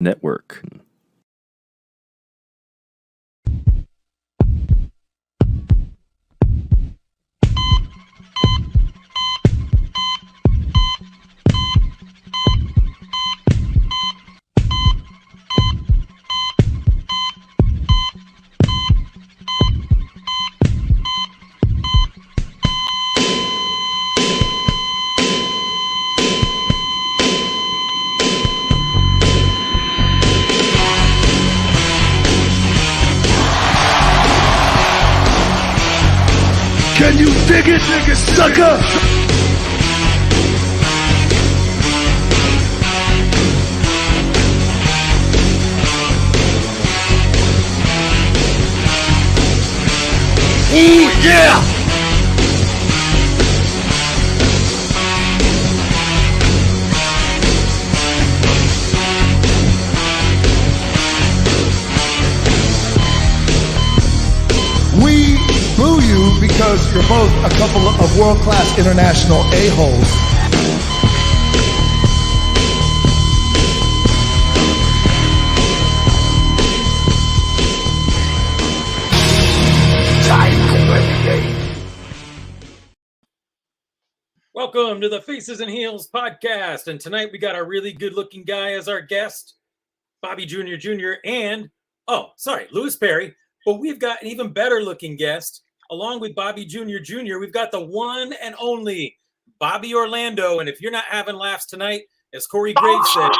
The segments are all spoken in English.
Network. Can you dig it, nigga, sucker? Ooh, yeah! We boo you because you're both a couple of world-class international a-holes. Time to play the game. Welcome to the Faces and Heels podcast. And tonight we got a really good-looking guy as our guest, Bobby Jr. and, Louis Perry. But we've got an even better-looking guest. Along with Bobby Jr., we've got the one and only Bobby Orlando. And if you're not having laughs tonight, as Corey Graves said,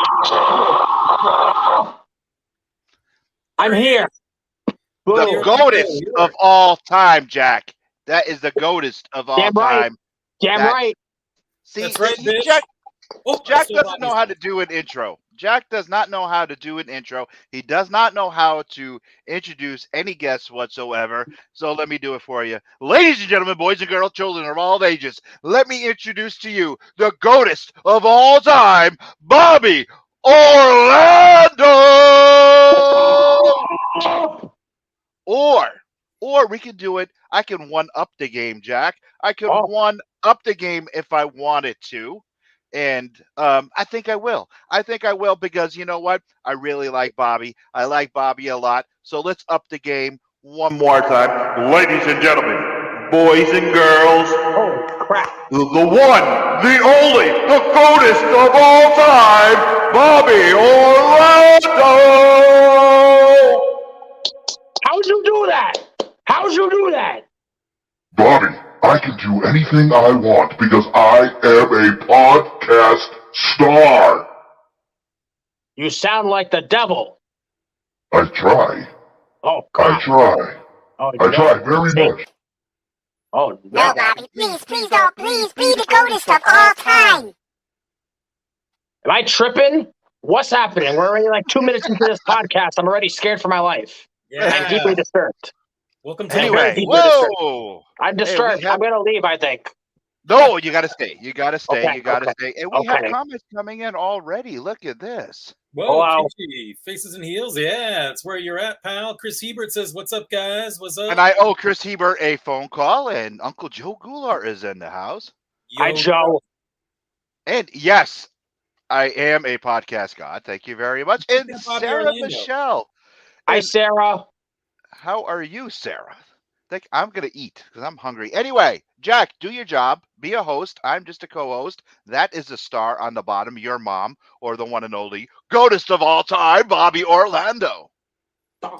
I'm here. The Goatest of all time, Jack. That is the Goatest of all time. Damn right. See, That's right, bitch. Jack doesn't know how to do an intro. Jack does not know how to do an intro. He does not know how to introduce any guests whatsoever. So let me do it for you. Ladies and gentlemen, boys and girls, children of all ages, let me introduce to you the Goatest of all time, Bobby Orlando! Or we can do it. I can one-up the game, Jack. I can one-up the game if I wanted to. And I think I will. Because you know what? I really like Bobby. I like Bobby a lot. So let's up the game one more time. Ladies and gentlemen, boys and girls. Oh, crap. The one, the only, the Goatest of all time, Bobby Orlando! How'd you do that? Bobby, I can do anything I want because I am a podcast star. You sound like the devil. I try. Oh, crap. I try. Oh, I try very much. Oh, No, no. Bobby, please don't. Please be the Goatest of all time. Am I tripping? What's happening? We're already like 2 minutes into this podcast. I'm already scared for my life. I'm deeply disturbed. welcome to Anyway, the whoa! I'm disturbed. I'm going to leave, I think. No, you got to stay. Okay, You got to stay. And we have comments coming in already. Look at this. Whoa, Wow. Kichi, Faces and Heels. Yeah, that's where you're at, pal. Chris Hebert says, "What's up, guys? What's up?" And I owe Chris Hebert a phone call, and Uncle Joe Goulart is in the house. Hi, Joe. And yes, I am a podcast god. Thank you very much. And Bobby Sarah Orlando. Michelle. Hi, And Sarah. how are you, Sarah? I'm going to eat because I'm hungry. Anyway, Jack, do your job. Be a host. I'm just a co-host. That is the star on the bottom, your mom, or the one and only Goatest of all time, Bobby Orlando.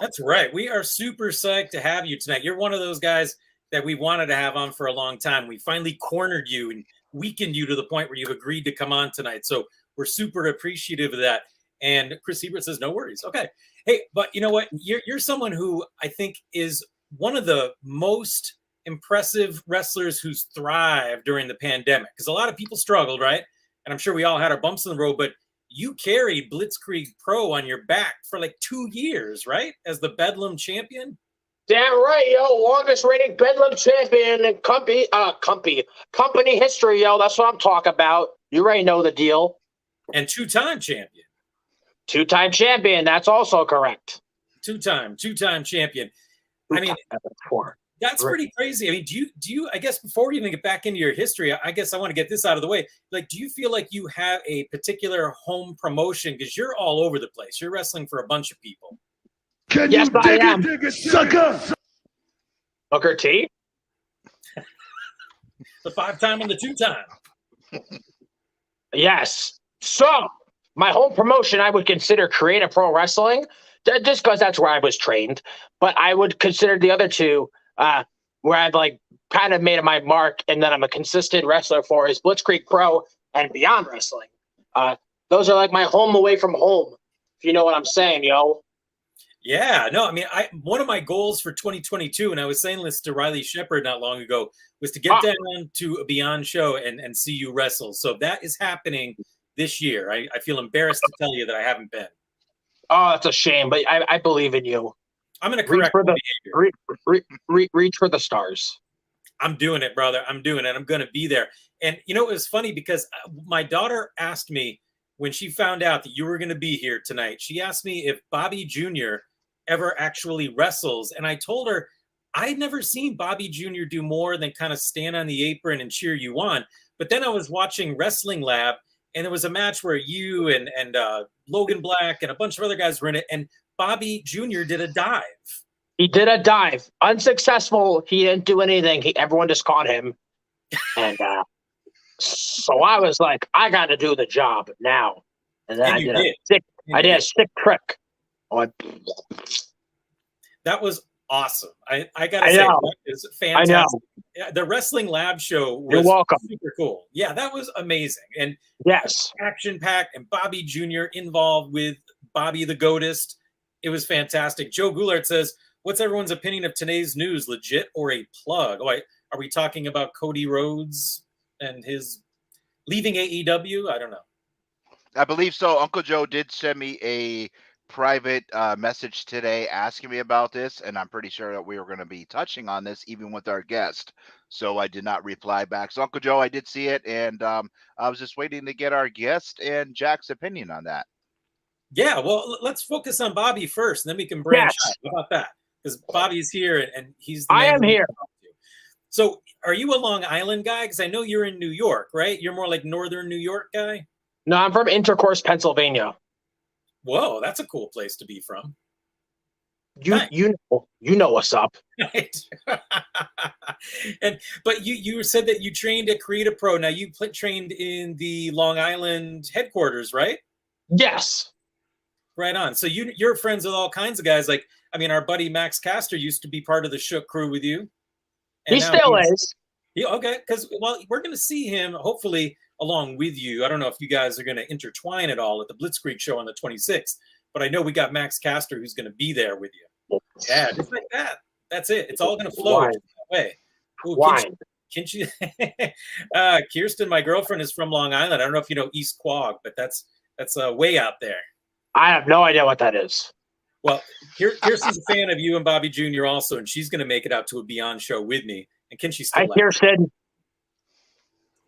That's right. We are super psyched to have you tonight. You're one of those guys that we wanted to have on for a long time. We finally cornered you and weakened you to the point where you've agreed to come on tonight. So we're super appreciative of that. And Chris Hebert says, no worries. Okay. Hey, but you know what? You're someone who I think is one of the most impressive wrestlers who's thrived during the pandemic, because a lot of people struggled, right? And I'm sure we all had our bumps in the road, but you carried Blitzkrieg Pro on your back for like 2 years, right? As the Bedlam champion. Damn right, yo. Longest reigning Bedlam champion in company history, yo. That's what I'm talking about. You already know the deal. And two-time champion. Two-time champion. That's also correct. Two-time champion. I mean, That's pretty crazy. I mean, do you, I guess before we even get back into your history, I guess I want to get this out of the way. Like, do you feel like you have a particular home promotion? Because you're all over the place. You're wrestling for a bunch of people. Can Yes, you dig I am. it, sucker? Booker T? The 5-time and the 2-time. Yes. So, my home promotion, I would consider Creative Pro Wrestling, just because that's where I was trained. But I would consider the other two, where I've like kind of made my mark, and then I'm a consistent wrestler for, is Blitzkrieg Pro and Beyond Wrestling. Those are like my home away from home, if you know what I'm saying, yo. Yeah, no, I mean, one of my goals for 2022, and I was saying this to Riley Shepard not long ago, was to get down to a Beyond show and see you wrestle. So that is happening this year. I feel embarrassed to tell you that I haven't been. Oh, that's a shame, but I believe in you. I'm going to correct my behavior. Reach for the stars. I'm doing it, brother. I'm doing it. I'm going to be there. And, you know, it was funny because my daughter asked me when she found out that you were going to be here tonight, she asked me if Bobby Jr. ever actually wrestles. And I told her I'd never seen Bobby Jr. do more than kind of stand on the apron and cheer you on. But then I was watching Wrestling Lab, and there was a match where you and Logan Black and a bunch of other guys were in it, and Bobby Jr. did a dive. He did a dive. Unsuccessful. He didn't do anything. Everyone just caught him. And so I was like, I got to do the job now. And then I did a sick trick. That was awesome. I got to say, that is fantastic. I know. The Wrestling Lab show was You're welcome. Super cool. Yeah, that was amazing. And yes, action-packed, and Bobby Jr. involved with Bobby the Goatest. It was fantastic. Joe Goulart says, what's everyone's opinion of today's news, legit or a plug? Oh, are we talking about Cody Rhodes and his leaving AEW? I don't know. I believe so. Uncle Joe did send me a private message today asking me about this, and I'm pretty sure that we were going to be touching on this even with our guest. So I did not reply back. So Uncle Joe, I did see it, and I was just waiting to get our guest and Jack's opinion on that. Yeah, well, let's focus on Bobby first, and then we can branch out. How about that? Because Bobby's here, and he's the man. I am here. So are you a Long Island guy? Because I know you're in New York, right? You're more like Northern New York guy? No, I'm from Intercourse, Pennsylvania. Whoa, that's a cool place to be from. You know what's up. Right. But you said that you trained at Creative Pro. Now you trained in the Long Island headquarters, right? Yes. Right on. So you're friends with all kinds of guys. Like, I mean, our buddy Max Caster used to be part of the Shook crew with you. He still is. Okay, because we're going to see him hopefully along with you. I don't know if you guys are going to intertwine at all at the Blitzkrieg show on the 26th, but I know we got Max Caster who's going to be there with you. Yeah, just like that. That's it. It's all going to flow that way. Ooh, Kirsten, my girlfriend, is from Long Island. I don't know if you know East Quogue, but that's way out there. I have no idea what that is. Well, Kirsten's a fan of you and Bobby Jr. also, and she's going to make it out to a Beyond show with me. And can she still? Hi, Kirsten.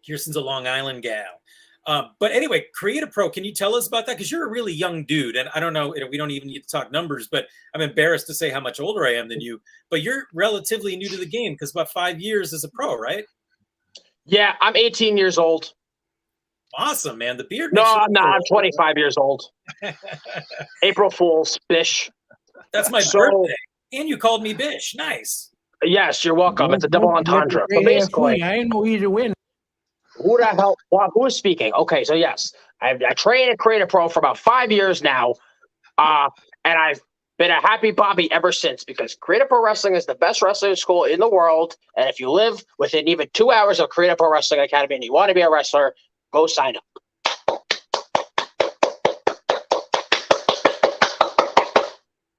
Kirsten's a Long Island gal. But anyway, Creative Pro, can you tell us about that? Because you're a really young dude, and I don't know, we don't even need to talk numbers, but I'm embarrassed to say how much older I am than you. But you're relatively new to the game because about 5 years as a pro, right? Yeah, I'm 18 years old. Awesome, man. The beard. No, I'm not. I'm 25 years old. April Fool's, Bish. That's my birthday. And you called me Bish. Nice. Yes, you're welcome. It's a double entendre. So basically, I ain't know either win. who the hell? Who is speaking? Okay, so yes, I trained at Creative Pro for about 5 years now, and I've been a happy Bobby ever since because Creative Pro Wrestling is the best wrestling school in the world. And if you live within even 2 hours of Creative Pro Wrestling Academy and you want to be a wrestler, go sign up.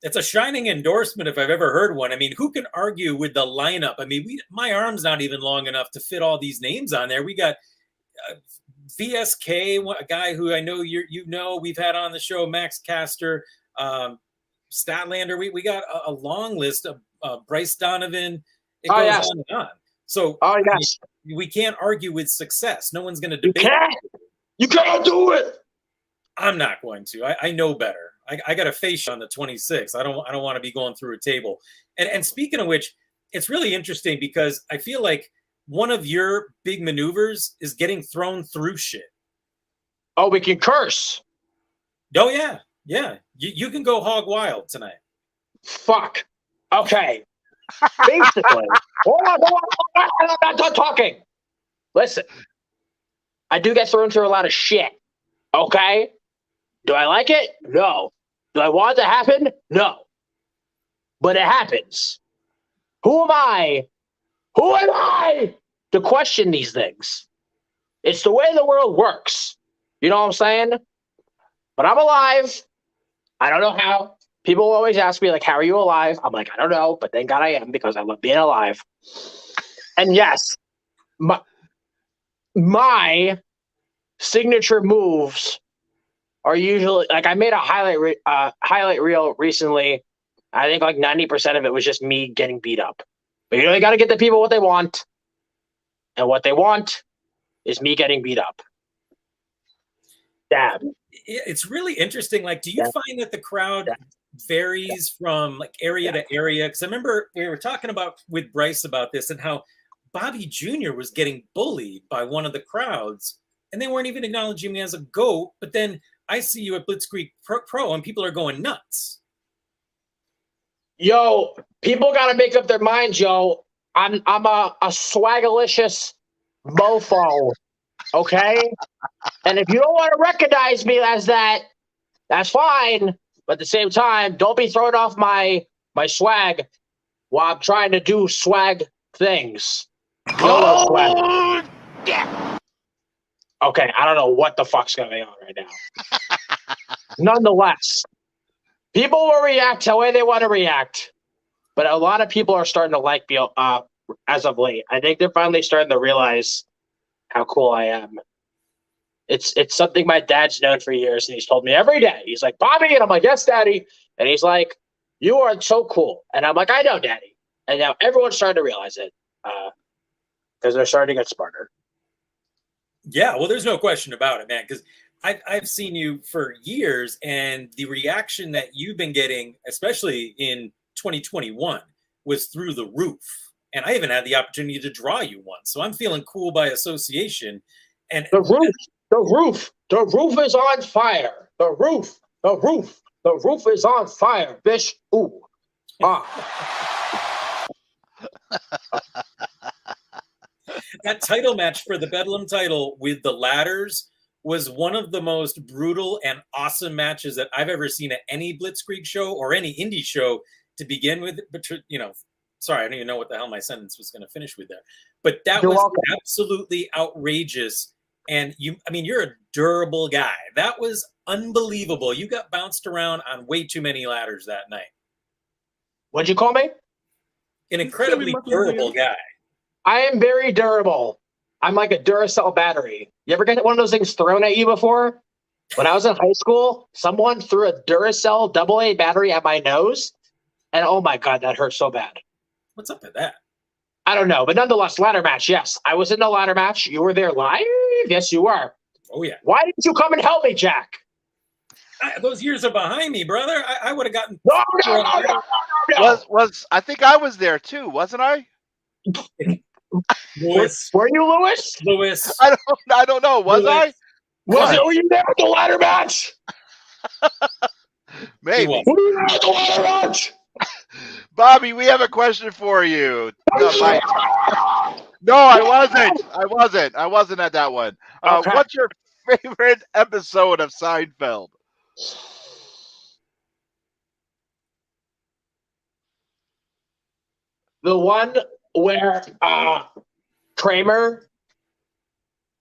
It's a shining endorsement if I've ever heard one. I mean, who can argue with the lineup? I mean, my arm's not even long enough to fit all these names on there. We got VSK, a guy who I know you know we've had on the show, Max Caster, Statlander. We got a long list of Bryce Donovan. It goes on and on. So yes. we can't argue with success. No one's going to debate. You can't do it. I'm not going to. I know better. I got a face on the 26th. I don't want to be going through a table. And speaking of which, it's really interesting because I feel like one of your big maneuvers is getting thrown through shit. Oh, we can curse. Oh, yeah. Yeah. You can go hog wild tonight. Fuck. Okay. Basically. Hold on. I'm not done talking. Listen. I do get thrown through a lot of shit. Okay? Do I like it? No. Do I want it to happen? No. But it happens. Who am I? Who am I to question these things? It's the way the world works. You know what I'm saying? But I'm alive. I don't know how. People always ask me, like, how are you alive? I'm like, I don't know, but thank God I am because I love being alive. And yes, my signature moves are usually, like, I made a highlight reel recently. I think like 90% of it was just me getting beat up. But you know, you got to get the people what they want. And what they want is me getting beat up. Dab. It's really interesting. Like, do you find that the crowd varies from like area to area? Because I remember we were talking about with Bryce about this and how Bobby Jr. was getting bullied by one of the crowds, and they weren't even acknowledging me as a GOAT. But then I see you at Blitzkrieg Pro, and people are going nuts. Yo, people got to make up their minds, yo. I'm a swagalicious mofo, okay? And if you don't want to recognize me as that, that's fine. But at the same time, don't be throwing off my swag while I'm trying to do swag things. YOLO swag. Yeah. Okay, I don't know what the fuck's going on right now. Nonetheless, people will react the way they want to react. But a lot of people are starting to like me as of late. I think they're finally starting to realize how cool I am. It's something my dad's known for years, and he's told me every day. He's like, Bobby, and I'm like, yes, Daddy. And he's like, you are so cool. And I'm like, I know, Daddy. And now everyone's starting to realize it because they're starting to get smarter. Yeah, well, there's no question about it, man, because I've seen you for years, and the reaction that you've been getting, especially in 2021, was through the roof. And I even had the opportunity to draw you one. So I'm feeling cool by association. And the roof is on fire. The roof is on fire, bitch. Ooh. That title match for the Bedlam title with the ladders was one of the most brutal and awesome matches that I've ever seen at any Blitzkrieg show or any indie show to begin with. But, you know, sorry, I don't even know what the hell my sentence was going to finish with there. But that was absolutely outrageous. And you're a durable guy. That was unbelievable. You got bounced around on way too many ladders that night. What'd you call me? An incredibly durable guy. I am very durable. I'm like a Duracell battery. You ever get one of those things thrown at you before? When I was in high school, someone threw a Duracell AA battery at my nose, and oh my God, that hurt so bad. What's up with that? I don't know, but nonetheless, ladder match, yes. I was in the ladder match. You were there live? Yes, you were. Oh, yeah. Why didn't you come and help me, Jack? Those years are behind me, brother. I would have gotten... No. I think I was there too, wasn't I? Lewis. Were you Lewis? Lewis. I don't know. Was Lewis. Were you there at the ladder match? Maybe. Were you there at the ladder match? Bobby, we have a question for you. No, I wasn't. I wasn't at that one. Okay. What's your favorite episode of Seinfeld? The one where Kramer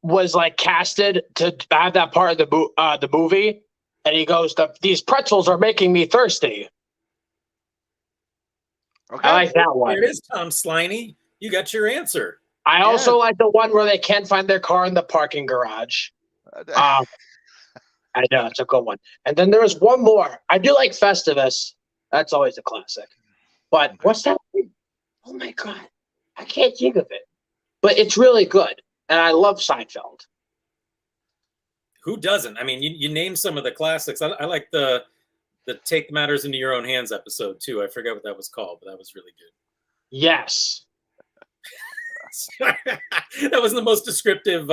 was like casted to have that part of the movie, and he goes, "These pretzels are making me thirsty." Okay. I like that one. There it is, Tom Sliney. You got your answer. I also like the one where they can't find their car in the parking garage. I know, it's a good one. And then there was one more. I do like Festivus. That's always a classic. But what's that? Oh my God. I can't think of it. But it's really good. And I love Seinfeld. Who doesn't? I mean, you name some of the classics. I like the Take Matters into Your Own Hands episode too. I forget what that was called, but that was really good. Yes. That wasn't the most descriptive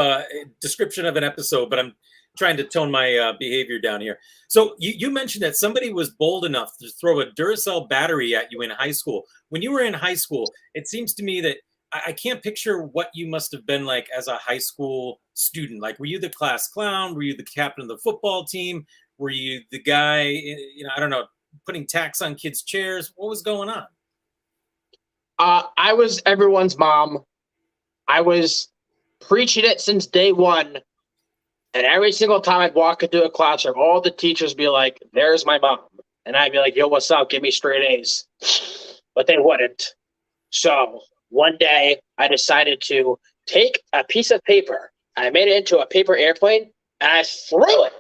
description of an episode, but I'm trying to tone my behavior down here. So you mentioned that somebody was bold enough to throw a Duracell battery at you in high school. When you were in high school, it seems to me that I can't picture what you must have been like as a high school student. Like, were you the class clown? Were you the captain of the football team? Were you the guy, I don't know, putting tax on kids' chairs? What was going on? I was everyone's mom. I was preaching it since day one. And every single time I'd walk into a classroom, all the teachers be like, there's my mom. And I'd be like, yo, what's up? Give me straight A's. But they wouldn't. So one day I decided to take a piece of paper. I made it into a paper airplane and I threw it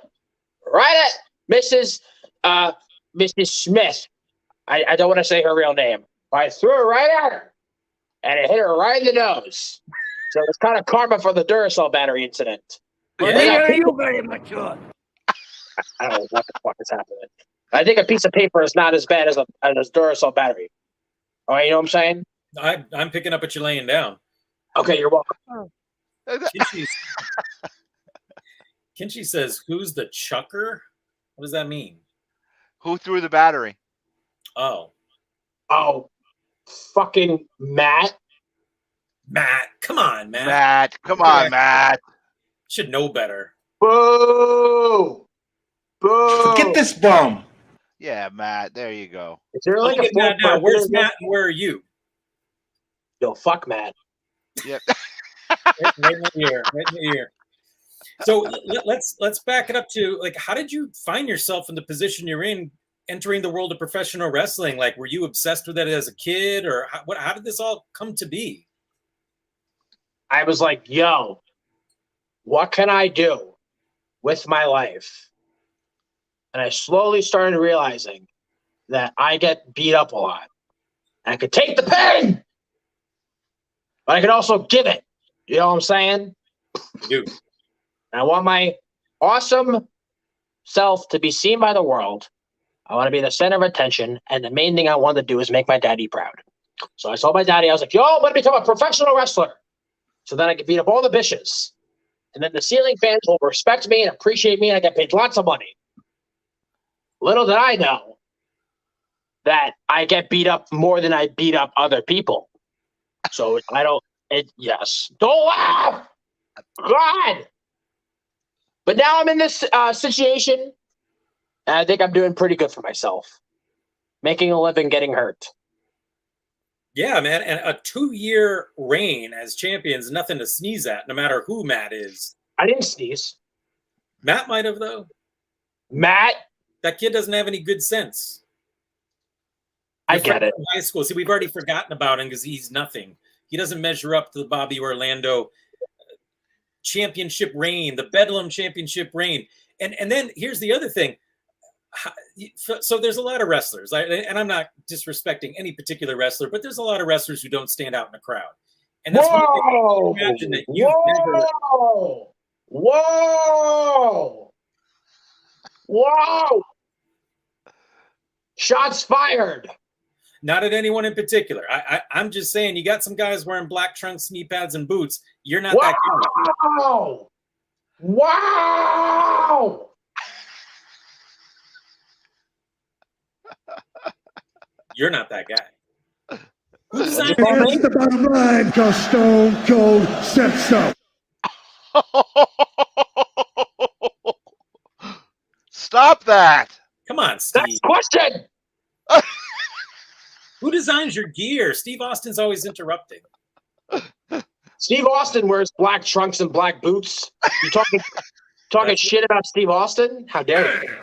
right at Mrs. Smith. I don't want to say her real name. But I threw it right at her. And it hit her right in the nose. So it's kind of karma for the Duracell battery incident. Yeah, you very mature. I don't know what the fuck is happening. I think a piece of paper is not as bad as a Duracell battery. All right, you know what I'm saying? I'm picking up what you're laying down. Okay, you're welcome. Kinsey says, who's the chucker? What does that mean? Who threw the battery? Oh, fucking Matt. Matt. Come on, Matt. Matt. Come on, Matt. Should know better. Boo! Boo! Get this bum. Yeah, Matt. There you go. Is there like Look a at Matt now. Where's Matt and where are you? Yo, fuck Matt. Yep. Right in the ear. Right in the ear. So let's back it up to, like, how did you find yourself in the position you're in, entering the world of professional wrestling? Like, were you obsessed with it as a kid, or how did this all come to be? I was like, yo, what can I do with my life? And I slowly started realizing that I get beat up a lot. I could take the pain, but I could also give it. You know what I'm saying? Dude. I want my awesome self to be seen by the world. I want to be the center of attention. And the main thing I wanted to do is make my daddy proud. So I told my daddy, I was like, yo, I'm going to become a professional wrestler. So then I could beat up all the bitches. And then the ceiling fans will respect me and appreciate me, and I get paid lots of money. Little did I know that I get beat up more than I beat up other people. So yes. Don't laugh! God! But now I'm in this situation, and I think I'm doing pretty good for myself. Making a living, getting hurt. Yeah, man. And a 2-year reign as champions, nothing to sneeze at, no matter who Matt is. I didn't sneeze. Matt might have, though. Matt? That kid doesn't have any good sense. I get it. High school. See, we've already forgotten about him because he's nothing. He doesn't measure up to the Bobby Orlando championship reign, the Bedlam championship reign. And then here's the other thing. So there's a lot of wrestlers, and I'm not disrespecting any particular wrestler, but there's a lot of wrestlers who don't stand out in a crowd. And that's Whoa! imagine that Whoa! Shots fired. Not at anyone in particular. I'm just saying, you got some guys wearing black trunks, knee pads, and boots. You're not that guy. Wow! You're not that guy. That's the bottom line, because Stone Cold said so. Stop that. Come on, Steve. Next question. Who designs your gear? Steve Austin's always interrupting. Steve Austin wears black trunks and black boots. You talking shit about Steve Austin? How dare you?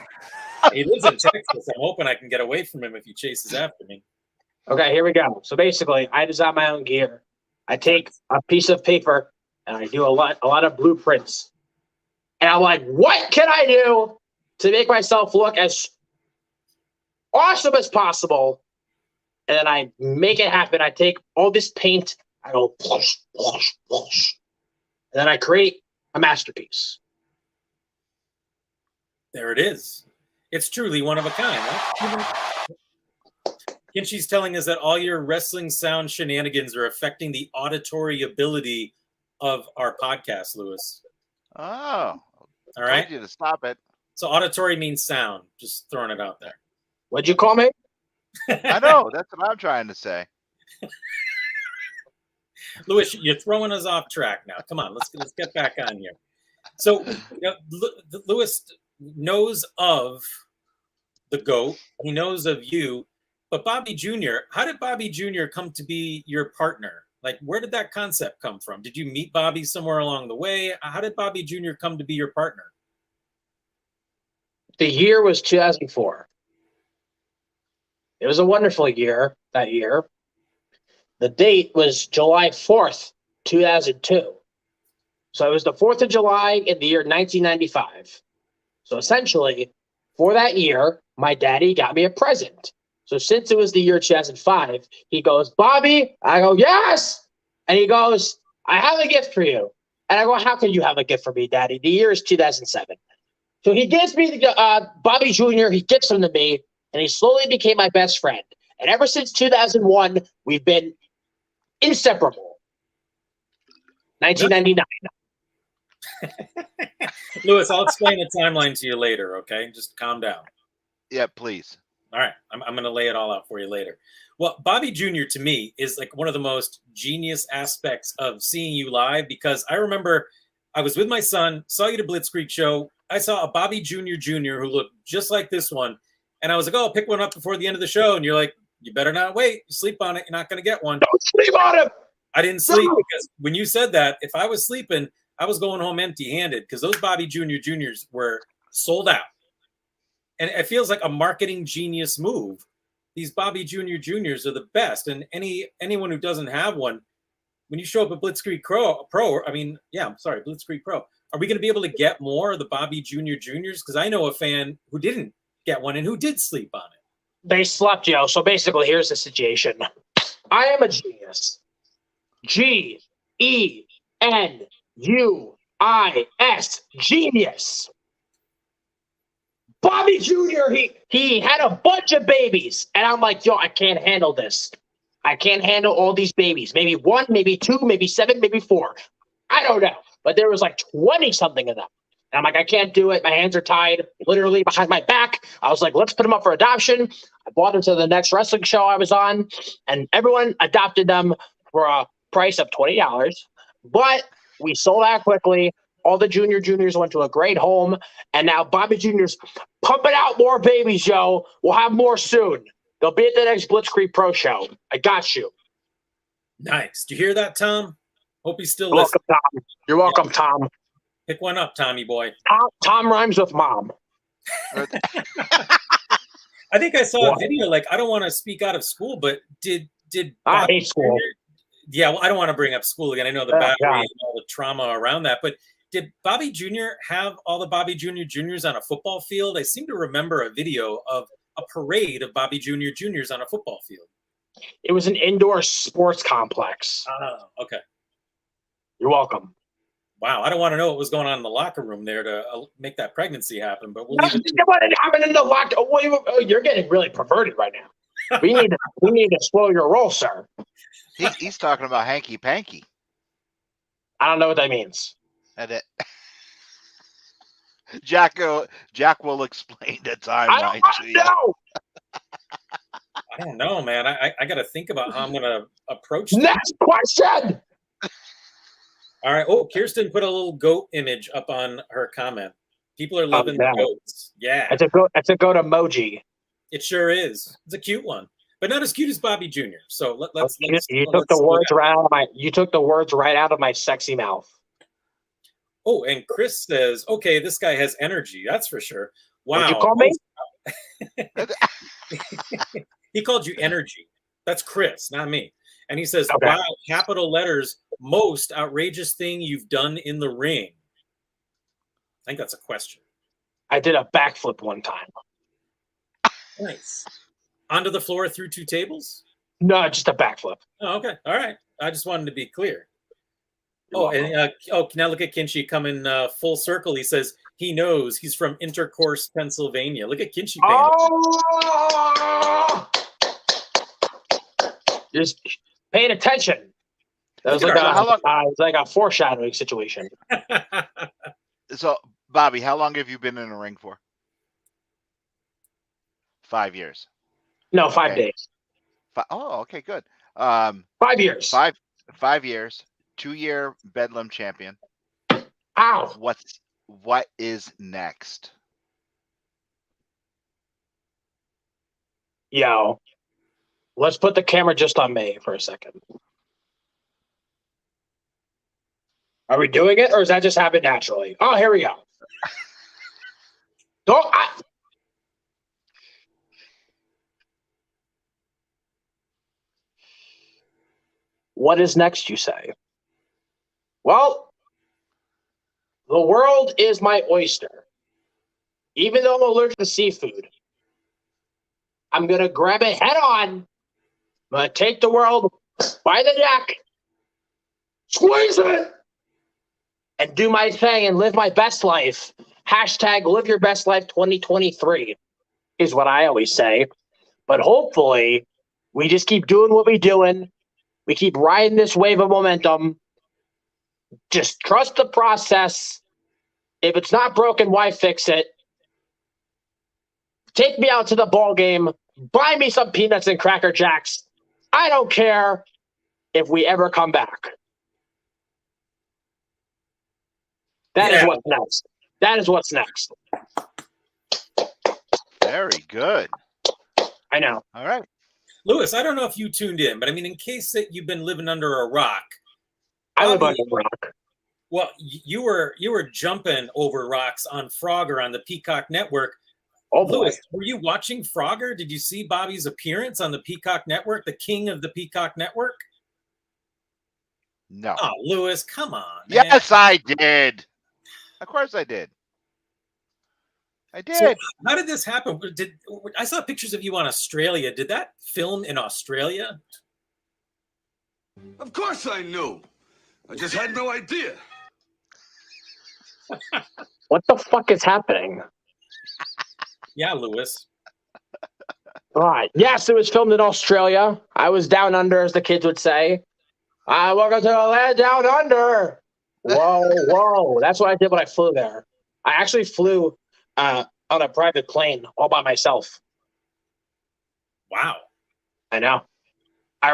He lives in Texas. I'm hoping I can get away from him if he chases after me. Okay, here we go. So basically, I design my own gear. I take a piece of paper and I do a lot of blueprints. And I'm like, what can I do to make myself look as awesome as possible? And then I make it happen. I take all this paint, I go, whoosh, whoosh, whoosh. And then I create a masterpiece. There it is. It's truly one of a kind. Right? Kinshi's telling us that all your wrestling sound shenanigans are affecting the auditory ability of our podcast, Lewis. Oh, All right. told you to stop it. So auditory means sound. Just throwing it out there. What'd you call me? I know. That's what I'm trying to say. Lewis, you're throwing us off track now. Come on, let's get back on here. So, Lewis knows of the GOAT. He knows of you, but Bobby Jr. How did Bobby Jr. come to be your partner? Like, where did that concept come from? Did you meet Bobby somewhere along the way? How did Bobby Jr. come to be your partner? The year was 2004. It was a wonderful year that year. The date was July 4th, 2002. So it was the 4th of July in the year 1995. So essentially, for that year, my daddy got me a present. So since it was the year 2005, he goes, Bobby, I go, yes. And he goes, I have a gift for you. And I go, how can you have a gift for me, Daddy? The year is 2007. So he gives me the Bobby Jr., he gets him to me, and he slowly became my best friend. And ever since 2001, we've been inseparable. 1999. Lewis, I'll explain the timeline to you later, okay? Just calm down. Yeah, please. All right, I'm going to lay it all out for you later. Well, Bobby Jr. to me is like one of the most genius aspects of seeing you live, because I remember I was with my son, saw you at a Blitzkrieg show. I saw a Bobby Jr. who looked just like this one. And I was like, oh, I'll pick one up before the end of the show. And you're like, you better not wait. You sleep on it. You're not going to get one. Don't sleep on him. I didn't sleep because when you said that, if I was sleeping, I was going home empty-handed because those Bobby Jr.'s were sold out. And it feels like a marketing genius move. These Bobby Jr.'s are the best. And anyone who doesn't have one, when you show up at Blitzkrieg Pro, Blitzkrieg Pro, are we going to be able to get more of the Bobby Jr.'s? Because I know a fan who didn't get one and who did sleep on it. They slept, yo. So basically, here's the situation. I am a genius. Genius. Genius. Bobby Jr., he had a bunch of babies. And I'm like, yo, I can't handle this. I can't handle all these babies. Maybe one, maybe two, maybe seven, maybe four. I don't know. But there was like 20-something of them. And I'm like, I can't do it. My hands are tied literally behind my back. I was like, let's put them up for adoption. I bought them to the next wrestling show I was on. And everyone adopted them for a price of $20. But we sold out quickly. All the juniors went to a great home. And now Bobby Jr.'s pumping out more babies, yo. We'll have more soon. They'll be at the next Blitzkrieg Pro show. I got you. Nice. Do you hear that, Tom? Hope he's still You're welcome, Tom. You're welcome, Tom. Pick one up, Tommy boy. Tom rhymes with mom. I think I saw a video, like, I don't want to speak out of school, but did I hate school. Yeah, well, I don't want to bring up school again. I know the battery and all the trauma around that, but did Bobby Jr. have all the Bobby Jr.'s on a football field? I seem to remember a video of a parade of Bobby Jr.'s on a football field. It was an indoor sports complex. Oh, okay. You're welcome. Wow, I don't want to know what was going on in the locker room there to make that pregnancy happen, but we'll leave it. What happened in the locker? Oh, you're getting really perverted right now. We need to slow your roll, sir. He's talking about hanky panky. I don't know what that means. And it, Jack will explain the timeline to you. I don't know, man. I got to think about how I'm going to approach this. Next question. All right. Oh, Kirsten put a little goat image up on her comment. People are loving the goats. Yeah. It's a goat emoji. It sure is. It's a cute one, but not as cute as Bobby Jr. So let's. You took the words right out of my sexy mouth. Oh, and Chris says, "Okay, this guy has energy. That's for sure." Wow. What'd you call me? He called you energy. That's Chris, not me. And he says, okay. Wow, capital letters, most outrageous thing you've done in the ring. I think that's a question. I did a backflip one time. Nice. Onto the floor through two tables? No, just a backflip. Oh, okay. All right. I just wanted to be clear. And now look at Kinshi coming full circle. He says he knows he's from Intercourse, Pennsylvania. Look at Kinshi. Oh! Just paying attention. That was like a foreshadowing situation. So, Bobby, how long have you been in the ring for? 5 years. No, 5 days. Oh, okay, good. 5 years. 5 years. 2-year Bedlam champion. Ow. What is next? Yo, let's put the camera just on me for a second. Are we doing it, or does that just happen naturally? Oh, here we go. What is next, you say? Well, the world is my oyster. Even though I'm allergic to seafood, I'm going to grab it head on. I'm going to take the world by the neck, squeeze it, and do my thing and live my best life. Hashtag live your best life 2023 is what I always say. But hopefully, we just keep doing what we're doing. We keep riding this wave of momentum. Just trust the process. If it's not broken, why fix it? Take me out to the ball game. Buy me some peanuts and Cracker Jacks. I don't care if we ever come back. That is what's next. That is what's next. Very good. I know. All right. Lewis, I don't know if you tuned in, but I mean, in case that you've been living under a rock. I live under a rock. Well, you were jumping over rocks on Frogger on the Peacock Network. Oh, boy. Lewis, were you watching Frogger? Did you see Bobby's appearance on the Peacock Network, the king of the Peacock Network? No. Oh, Lewis, come on, man. Yes, I did. Of course I did. I did. So how did this happen? I saw pictures of you on Australia. Did that film in Australia? Of course I knew. I just had no idea. What the fuck is happening? Yeah, Lewis. Right. Yes, it was filmed in Australia. I was down under, as the kids would say. Welcome to the land down under. Whoa. That's what I did when I flew there. I actually flew on a private plane all by myself. Wow. I know. I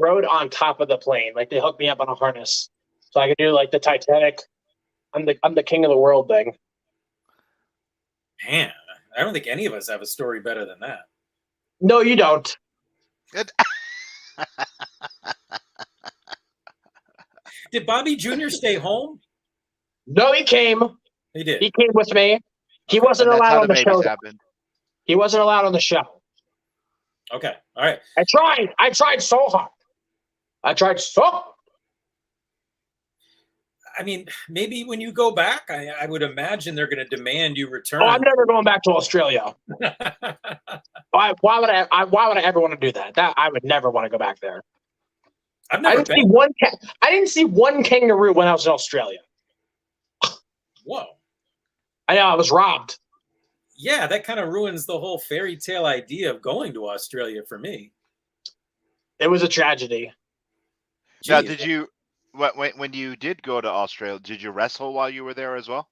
rode on top of the plane. Like, they hooked me up on a harness. So I could do, like, the Titanic. I'm the king of the world thing. Man, I don't think any of us have a story better than that. No, you don't. Did Bobby Jr. stay home? No, he came. He did. He came with me. He wasn't allowed on the show. He wasn't allowed on the show. Okay. All right. I tried so hard. I mean, maybe when you go back, I would imagine they're going to demand you return. Oh, I'm never going back to Australia. Why would I ever want to do that? I would never want to go back there. I've never been. I didn't see one kangaroo when I was in Australia. Whoa. I know, I was robbed. Yeah, that kind of ruins the whole fairy tale idea of going to Australia for me. It was a tragedy. Now, did you, when you did go to Australia, did you wrestle while you were there as well?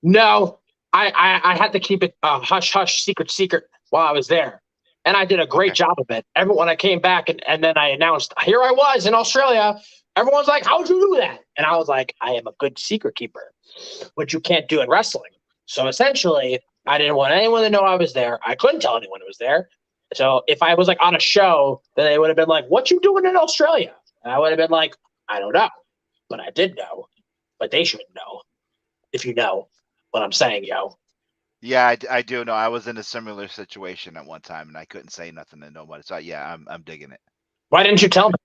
No, I had to keep it hush, secret while I was there. And I did a great job of it. When I came back and then I announced, here I was in Australia, everyone's like, how'd you do that? And I was like, I am a good secret keeper, which you can't do in wrestling. So essentially, I didn't want anyone to know I was there. I couldn't tell anyone it was there. So if I was like on a show, then they would have been like, what you doing in Australia? And I would have been like, I don't know. But I did know. But they should know. If you know what I'm saying, yo. Yeah, I do know. I was in a similar situation at one time, and I couldn't say nothing to nobody. So yeah, I'm digging it. Why didn't you tell me?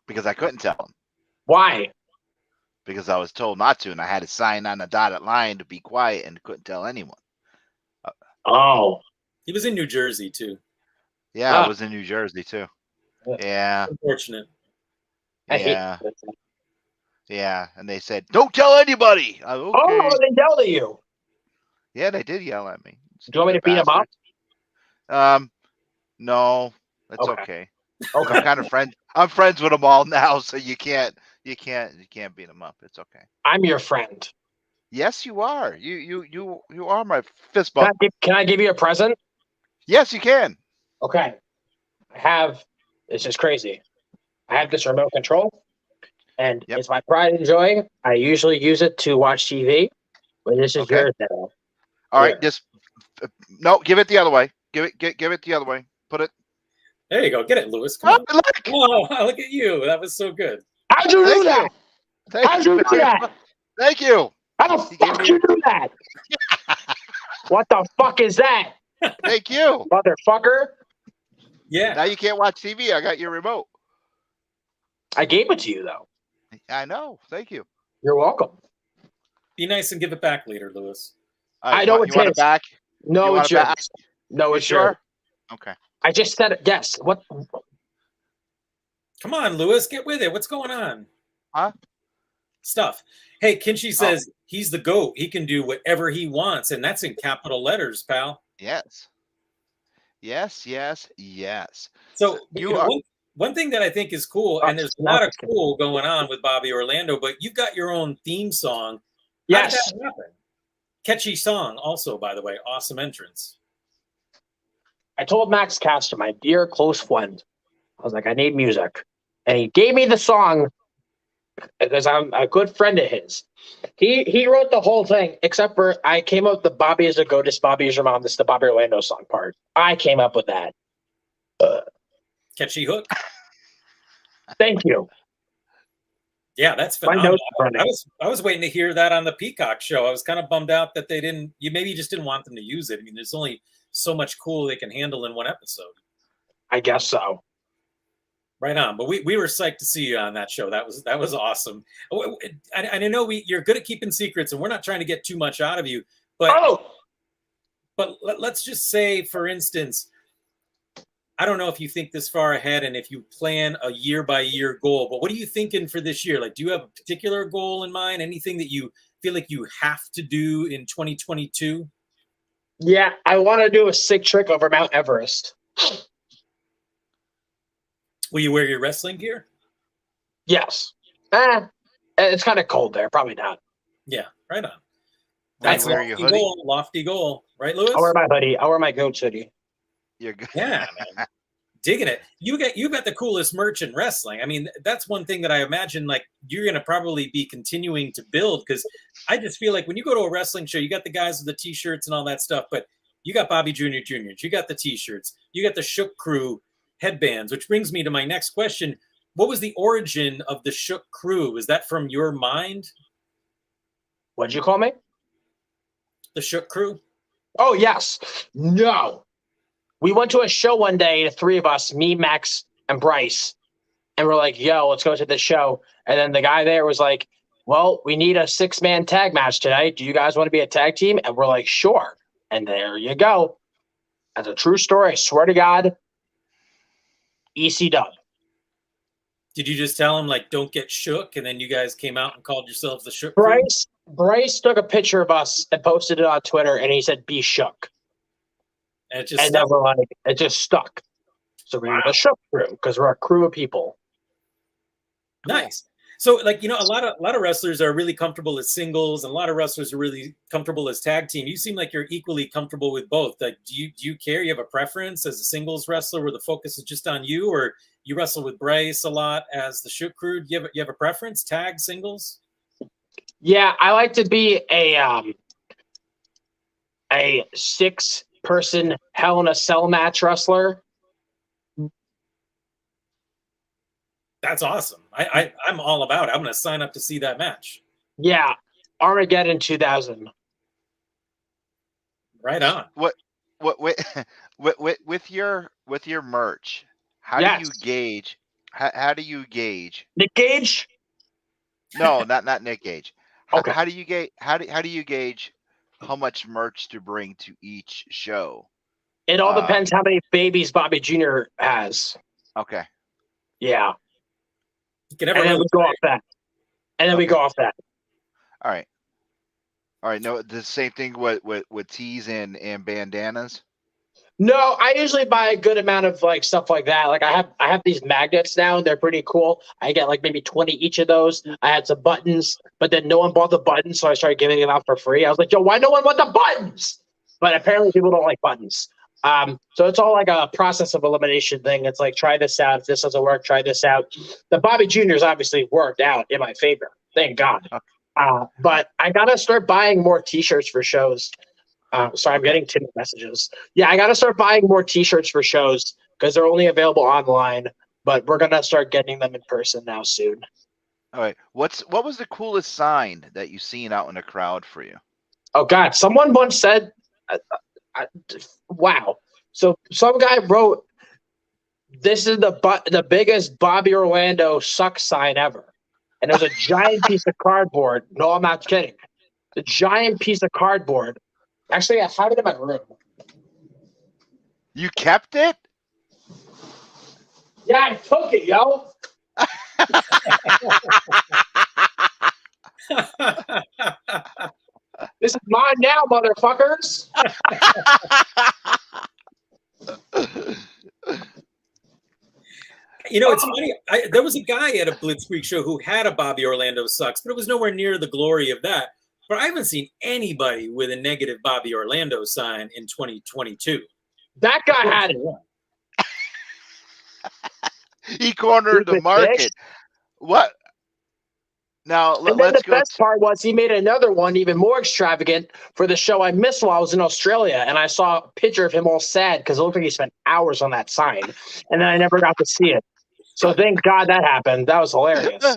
Because I couldn't tell them. Why? Because I was told not to, and I had to sign on a dotted line to be quiet and couldn't tell anyone. Oh. He was in New Jersey, too. Yeah, I was in New Jersey, too. Yeah. Unfortunate. Yeah. Yeah, and they said, don't tell anybody. Okay. Oh, they yelled at you. Yeah, they did yell at me. Do you want me to beat them up? No, that's okay. Okay. I'm friends with them all now, so you can't beat them up. It's okay. I'm your friend. Yes, you are. You are my fist bump. Can I give you a present? Yes, you can. Okay. This is crazy. I have this remote control, and Yep. it's my pride and joy. I usually use it to watch TV, but this is Okay. yours now. All right, Here. just no. Give it the other way. Give it the other way. Put it. There you go. Get it, Lewis. Come on. Look. Oh, look at you. That was so good. How'd you do that? How'd you do that? Thank you. How the fuck you do that? What the fuck is that? Thank you. Motherfucker. Yeah. Now you can't watch TV. I got your remote. I gave it to you, though. I know. Thank you. You're welcome. Be nice and give it back later, Lewis. I know you want it back. No, You it's want it yours. back? No, You it's yours. sure? Okay. I just said it. Yes. What? Come on, Lewis. Get with it. What's going on? Huh? Stuff. Hey, Kinchy says he's the GOAT. He can do whatever he wants, and that's in capital letters, pal. Yes. Yes. Yes. Yes. So you are. One thing that I think is cool, and there's a lot of cool going on with Bobby Orlando, but you've got your own theme song. Yes. How did that happen? Catchy song, also, by the way. Awesome entrance. I told Max Caster, my dear close friend, I was like, I need music. And he gave me the song because I'm a good friend of his. He wrote the whole thing, except for I came up with the Bobby is a Goatest, Bobby is your mom. This is the Bobby Orlando song part. I came up with that. Catchy hook. Thank you. Yeah, that's My phenomenal. notes are running. I was waiting to hear that on the Peacock show. I was kind of bummed out that they didn't. You maybe just didn't want them to use it. I mean, there's only so much cool they can handle in one episode. I guess so. Right on. But we were psyched to see you on that show. That was awesome. I know you're good at keeping secrets, and we're not trying to get too much out of you. But let's just say, for instance, I don't know if you think this far ahead and if you plan a year-by-year goal, but what are you thinking for this year? Like, do you have a particular goal in mind? Anything that you feel like you have to do in 2022? Yeah, I want to do a sick trick over Mount Everest. Will you wear your wrestling gear? Yes. It's kind of cold there. Probably not. Yeah, right on. That's That's wear a your lofty goal. Lofty goal. Right, Lewis? I'll wear my hoodie. I'll wear my goat hoodie. You're good. Yeah, man. Digging it. You got the coolest merch in wrestling. I mean, that's one thing that I imagine like you're going to probably be continuing to build, because I just feel like when you go to a wrestling show, you got the guys with the t-shirts and all that stuff, but you got Bobby Jr. Juniors, you got the t-shirts, you got the Shook Crew headbands, which brings me to my next question. What was the origin of the Shook Crew? Was that from your mind? What'd you call me? The Shook Crew? Oh, yes. No. We went to a show one day, the three of us, me, Max, and Bryce, and we're like, yo, let's go to the show. And then the guy there was like, well, we need a 6-man tag match tonight. Do you guys want to be a tag team? And we're like, sure. And there you go. That's a true story. I swear to God. EC Dub. Did you just tell him, like, don't get shook, and then you guys came out and called yourselves the Shook Crew? Bryce took a picture of us and posted it on Twitter, and he said, be shook. And it just And then we're like, it just stuck. So we were the Shook Crew because we're a crew of people. Nice. So, like, you know, a lot of wrestlers are really comfortable as singles, and a lot of wrestlers are really comfortable as tag team. You seem like you're equally comfortable with both. Like, do you care? You have a preference as a singles wrestler where the focus is just on you, or you wrestle with Bryce a lot as the Shook Crew? Do you have a preference? Tag, singles? Yeah, I like to be a 6-person Hell in a Cell match wrestler. That's awesome. I'm all about it. I'm going to sign up to see that match. Yeah, Armageddon 2000. Right on. What with your merch? How do you gauge? How do you gauge? Nick Gage? No, not Nick Gage. Okay. How do you gauge? How do you gauge how much merch to bring to each show? It all depends how many babies Bobby Jr. has. Okay. Yeah. You can never And then really we go off that. And then we go off that. All right. All right. No, the same thing with tees and bandanas. No, I usually buy a good amount of like stuff like that. Like I have these magnets now, and they're pretty cool. I get like maybe 20 each of those. I had some buttons, but then no one bought the buttons, so I started giving them out for free. I was like, yo, why no one want the buttons? But apparently people don't like buttons. So it's all like a process of elimination thing. It's like, try this out. If this doesn't work, try this out. The Bobby Juniors obviously worked out in my favor. Thank God. But I gotta start buying more T-shirts for shows. Sorry, I'm getting 2 messages. Yeah, I got to start buying more T-shirts for shows because they're only available online, but we're going to start getting them in person now soon. All right. What was the coolest sign that you've seen out in the crowd for you? Oh, God. Someone once said, wow. So some guy wrote, this is the biggest Bobby Orlando sucks sign ever. And it was a giant piece of cardboard. No, I'm not kidding. A giant piece of cardboard. Actually, I have it in my room. You kept it? Yeah, I took it, yo. This is mine now, motherfuckers. You know, it's funny. There was a guy at a Blitzkrieg show who had a Bobby Orlando sucks, but it was nowhere near the glory of that. But I haven't seen anybody with a negative Bobby Orlando sign in 2022. That guy had it. He cornered the market. What? Now, And then let's the go. best part was he made another one even more extravagant for the show I missed while I was in Australia. And I saw a picture of him all sad because it looked like he spent hours on that sign. And then I never got to see it. So thank God that happened. That was hilarious.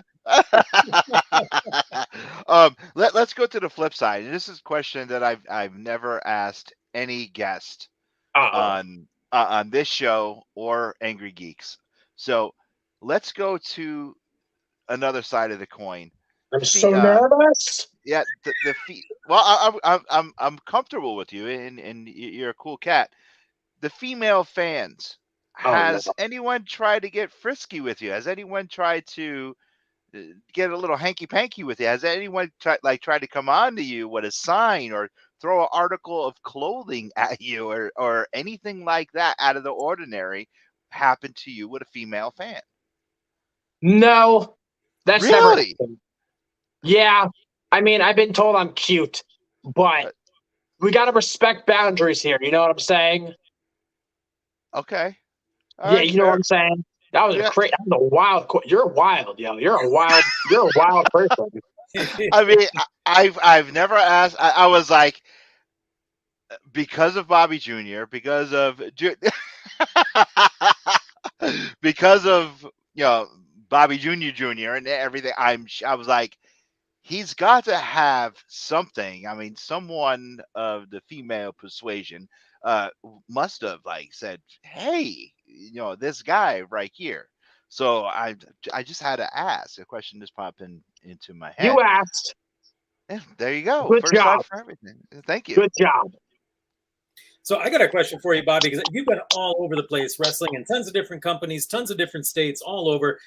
Let's go to the flip side. This is a question that I've never asked any guest on this show or Angrygeeks. So let's go to another side of the coin. I'm so nervous. Yeah, the feet. Well, I'm comfortable with you, and you're a cool cat. The female fans. Has anyone tried to get frisky with you? Has anyone tried to get a little hanky-panky with you? Has anyone tried to come on to you with a sign or throw an article of clothing at you or anything like that out of the ordinary happen to you with a female fan? No, that's really never happened. Yeah, I mean, I've been told I'm cute, but we got to respect boundaries here. You know what I'm saying? Okay. Yeah, you know what I'm saying? That was crazy. That was a wild. You're wild, yo. You're a wild person. I mean, I've never asked. I was like, because of Bobby Jr., because of Bobby Jr. and everything. I was like, he's got to have something. I mean, someone of the female persuasion must have said, hey, this guy right here. So I just had to ask. A question just popped into my head. You asked. Yeah, there you go. Good First job. time for everything. Thank you. Good job. So I got a question for you, Bobby, because you've been all over the place wrestling in tons of different companies, tons of different states, all over.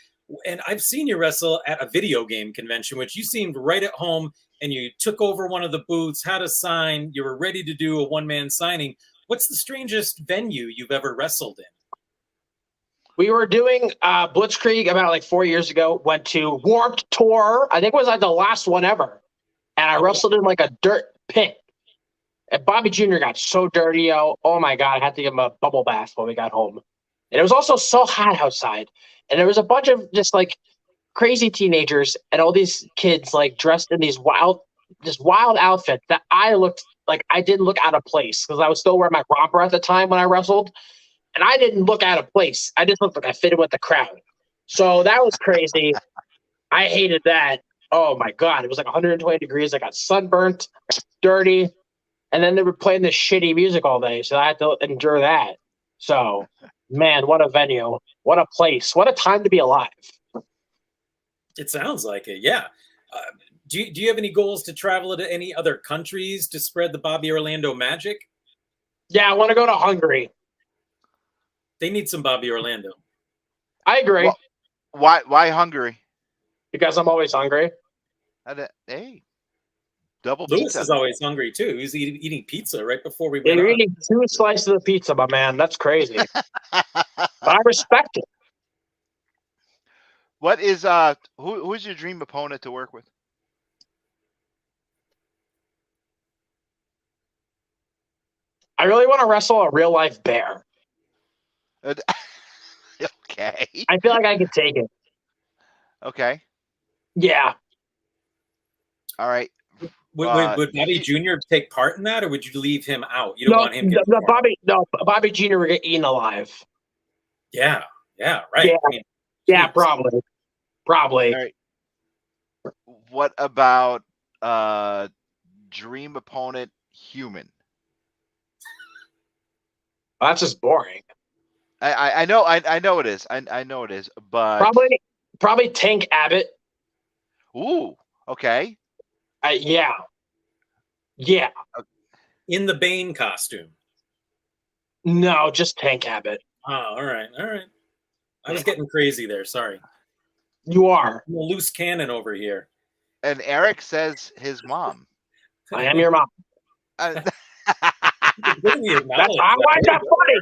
And I've seen you wrestle at a video game convention, which you seemed right at home, and you took over one of the booths, had a sign, you were ready to do a one-man signing. What's the strangest venue you've ever wrestled in? We were doing Blitzkrieg about 4 years ago, went to Warped Tour. I think it was the last one ever. And I wrestled in a dirt pit. And Bobby Jr. got so dirty, yo. Oh my God, I had to give him a bubble bath when we got home. And it was also so hot outside. And there was a bunch of just crazy teenagers and all these kids dressed in these wild outfits that I looked like I didn't look out of place because I was still wearing my romper at the time when I wrestled. And I didn't look out of place. I just looked like I fitted with the crowd. So that was crazy. I hated that. Oh my God. It was 120 degrees. I got sunburnt, dirty. And then they were playing this shitty music all day. So I had to endure that. So, man, what a venue. What a place. What a time to be alive. It sounds like it, yeah. Do you have any goals to travel to any other countries to spread the Bobby Orlando magic? Yeah, I want to go to Hungary. They need some Bobby Orlando. I agree. Why Hungary? Because I'm always hungry. Hey. Double Lewis pizza. is always hungry too. He's eating pizza right before we Yeah, went you're on. eating 2 slices of pizza, my man. That's crazy. But I respect it. What is who's your dream opponent to work with? I really want to wrestle a real life bear. Okay. I feel like I could take it. Okay. Yeah. All right. Would Bobby Jr. take part in that, or would you leave him out? You don't want him getting Bobby Jr. would get eaten alive. Yeah, right. Yeah, I mean, yeah, geez. probably. All right. What about dream opponent human? That's just boring. I know it is. I know it is, but Probably Tank Abbott. ooh, okay. Yeah. In the Bane costume. No, just Tank Abbott. Oh, all right. I was getting crazy there. Sorry. You are. I'm a loose cannon over here. And Eric says his mom. I am your mom. That's why that's funny.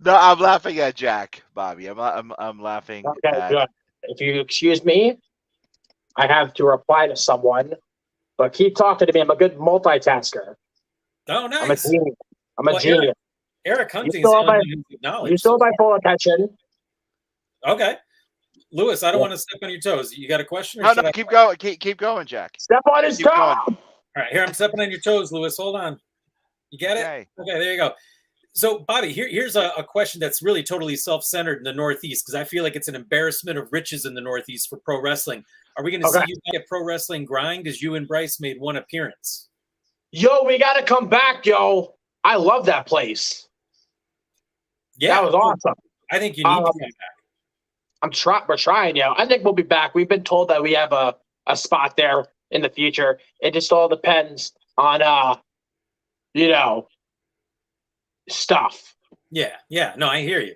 No, I'm laughing at Jack, Bobby. I'm laughing at. Good. If you excuse me, I have to reply to someone, but keep talking to me. I'm a good multitasker. Oh, nice. I'm a genius. Eric Hunting you still my full attention. Okay. Lewis, I don't want to step on your toes. You got a question? No, keep going. Keep going, Jack. Step on his toe. All right, here I'm stepping on your toes, Lewis. Hold on. You get it? Okay, there you go. So, Bobby, here's a question that's really totally self-centered in the Northeast, because I feel like it's an embarrassment of riches in the Northeast for pro wrestling. Are we going to see you back at Pro Wrestling Grind, because you and Bryce made one appearance? Yo, we got to come back, yo. I love that place. Yeah, that was awesome. I think you need to come back. We're trying, yo. I think we'll be back. We've been told that we have a spot there in the future. It just all depends on stuff. Yeah. No, I hear you.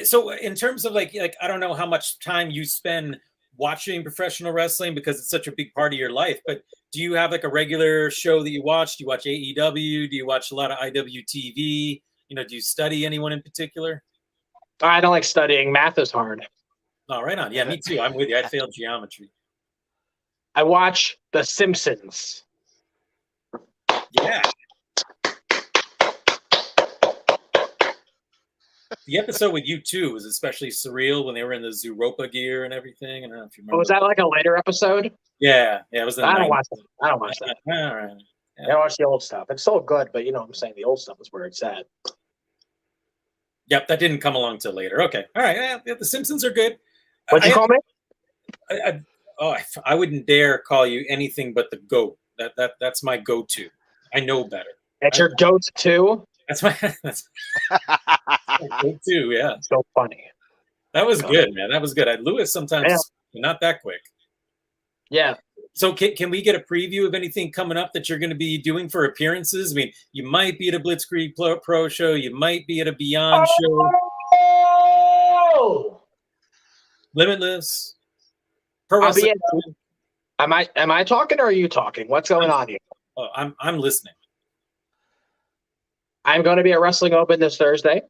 So in terms of like I don't know how much time you spend watching professional wrestling, because it's such a big part of your life, but do you have like a regular show that you watch? Do you watch AEW? Do you watch a lot of IWTV? Do you study anyone in particular? I don't like studying. Math is hard. Oh, right on. Yeah, me too. I'm with you. I failed geometry. I watch The Simpsons. Yeah. The episode with you too was especially surreal when they were in the Zooropa gear and everything. I don't know if you remember. Was that like a later episode? Yeah. It was. I don't watch that. All right. Yeah. I watch the old stuff. It's still good, but I'm saying the old stuff is where it's at. Yep, that didn't come along till later. Okay, all right. Yeah, the Simpsons are good. What'd you call me? I wouldn't dare call you anything but the GOAT. That's my go-to. I know better. That's your go-to? That's my go-to. Yeah. So funny. That was good, man. That was good. Lewis sometimes not that quick. Yeah. So can we get a preview of anything coming up that you're going to be doing for appearances? I mean, you might be at a Blitzkrieg Pro show. You might be at a Beyond show. Limitless. Pro Wrestling. Am I talking or are you talking? What's going on here? Oh, I'm listening. I'm going to be at Wrestling Open this Thursday.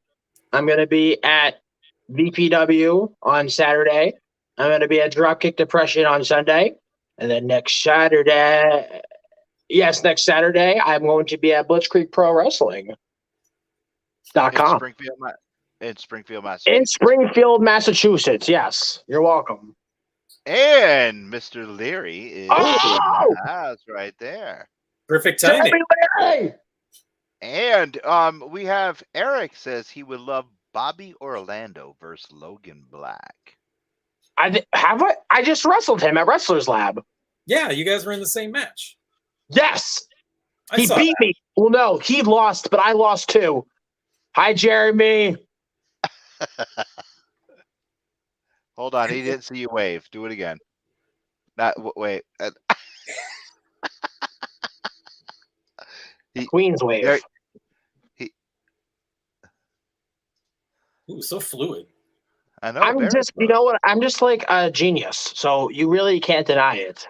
I'm going to be at VPW on Saturday. I'm going to be at Dropkick Depression on Sunday. And then next Saturday, I'm going to be at Blitzkrieg Pro Wrestling.com. In Springfield, Massachusetts. In Springfield, Massachusetts. Yes. You're welcome. And Mr. Leary is that's right there. Perfect timing. Leary! And we have Eric says he would love Bobby Orlando versus Logan Black. I just wrestled him at Wrestler's Lab. Yeah, you guys were in the same match. Yes. He beat me. Well, no, he lost, but I lost too. Hi, Jeremy. Hold on, he didn't see you wave. Do it again. Wait. Queen's wave. Ooh, so fluid. I know. I'm just like a genius, so you really can't deny it.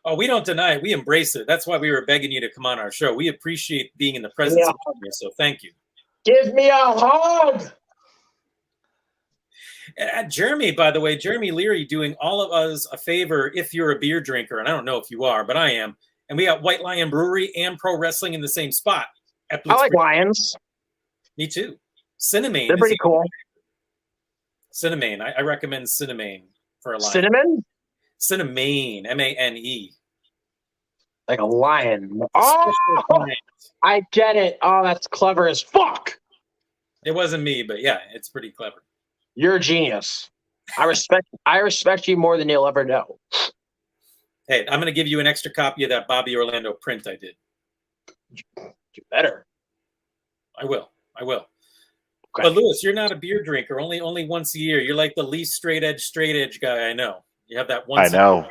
Oh, we don't deny it. We embrace it. That's why we were begging you to come on our show. We appreciate being in the presence of others, so thank you. Give me a hug. Jeremy, by the way, Jeremy Leary doing all of us a favor if you're a beer drinker, and I don't know if you are, but I am. And we got White Lion Brewery and pro wrestling in the same spot. I like Lions. Me too. Cinnamon. They're pretty cool. Cinnamon. I recommend Cinnamon for a lion. Cinnamon? Cinnamon. M-A-N-E. Like a lion. Oh, I get it. Oh, that's clever as fuck. It wasn't me, but yeah, it's pretty clever. You're a genius. I respect you more than you'll ever know. Hey, I'm going to give you an extra copy of that Bobby Orlando print I did. You better. I will. Okay. But Lewis, you're not a beer drinker. Only once a year. You're like the least straight edge guy I know. You have that one. I know.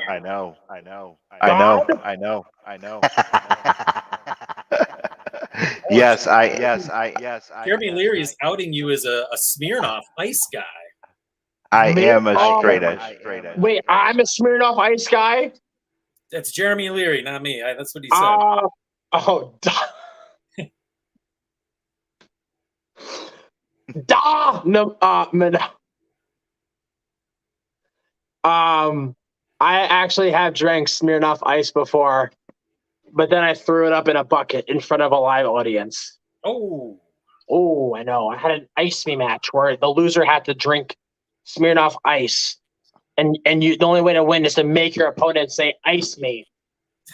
Yes. Jeremy Leary is outing you as a Smirnoff Ice guy. I am a straight edge. Wait, I'm a Smirnoff Ice guy? That's Jeremy Leary, not me. That's what he said. I actually have drank Smirnoff Ice before, but then I threw it up in a bucket in front of a live audience. Oh, I know. I had an Ice Me match where the loser had to drink Smirnoff Ice, and the only way to win is to make your opponent say "Ice Me,"